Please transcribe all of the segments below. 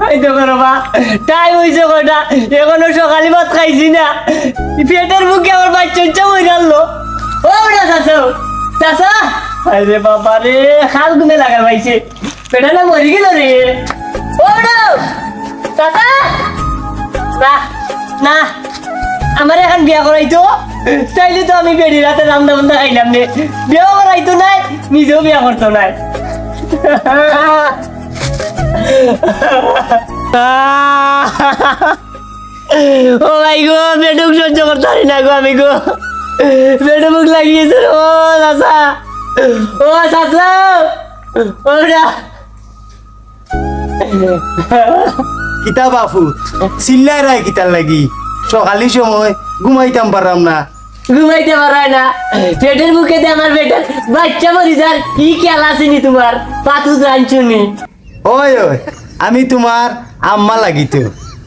এই তো বাবা টাইম হয়েছে কটা এখনো সকালে ভাত খাইছি না পেটের মুখে আমার বাচ্চা হয়ে গেল ও ওটা চাচা চাচা আরে বাবা রে খাল গুনে লাগা পাইছে পেটে না মরে গেল রে ও চাচা না না আমার এখন বিয়া করাইতো চাইলে তো আমি বেড়ি রাতে রান্না বান্না খাইলাম নে বিয়া করাইতো নাই নিজেও বিয়া করতো নাই ও ভাই গো পেটুক সহ্য করতে পারি না গো আমি গো পেটে মুখ লাগিয়েছে ও চাচা ও চাচা ওটা কিতা বাপু চিল্লাই রায় কিতার লাগি সকালের সময় ঘুমাইতাম পারলাম না ঘুমাইতে পারায় না পেটের মুখে দিয়ে আমার পেটের বাচ্চা মরি যার কি খেয়াল আসেনি তোমার পাতু জানছুনি ওই ওই আমি তোমার আম্মা লাগিত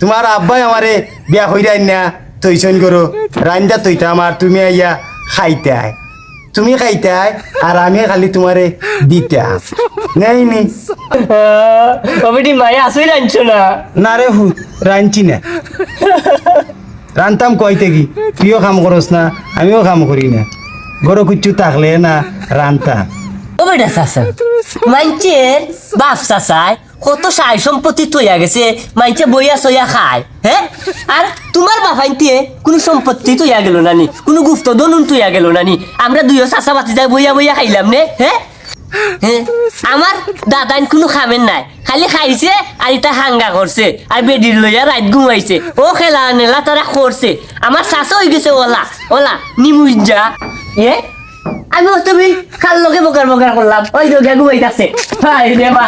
তোমার আব্বাই আমারে বিয়া হইরাই না তৈছন করো রান্দা তৈতা আমার তুমি আইয়া খাইতে আয় তুমি খাইতে আয় আর আমি খালি তোমারে দিতে নেই নি কমিটি মায়া আসই জানছো না না রে ভূত রাঁধছি না রান্তাম কইতে কি তুইও কাম করস না আমিও কাম করি না গরো কুচ্ছু থাকলে না রান্তা ও বেটা চাচা মাইনচের বাপ চাচায় কত সাই সম্পত্তি তৈয়া গেছে মাইনচে বইয়া সইয়া খায় হ্যাঁ আর তোমার বাপাইনতে কোনো সম্পত্তি তৈয়া গেল নানি কোনো গুপ্ত দনুন তৈয়া গেল নানি আমরা দুইও চাচা বাতি যাই বইয়া বইয়া খাইলাম নে হ্যাঁ হ্যাঁ আমার দাদাইন কোনো খাবেন নাই খালি খাইছে আর এটা হাঙ্গা করছে আর বেডির লইয়া রাত ঘুমাইছে ও খেলা নেলা তারা করছে আমার চাচা হয়ে গেছে ওলা ওলা নিমুইজা এ আমি তুমি খাল লগে বকার বকার করলাম ওই তো গে ঘুমাইতাছে হাই রে মা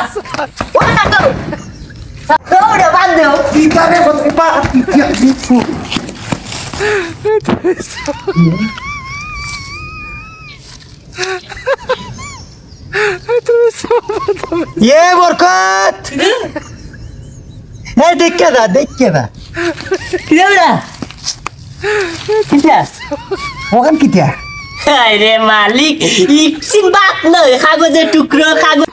ও চাচা ওরে বাদ দেও ये बरकत नहीं देख के दा কি রে কিটা ওখান কিতিয়া হাই রে মালিক ইকসিন বাক নয় কাগজের টুকরো কাগজ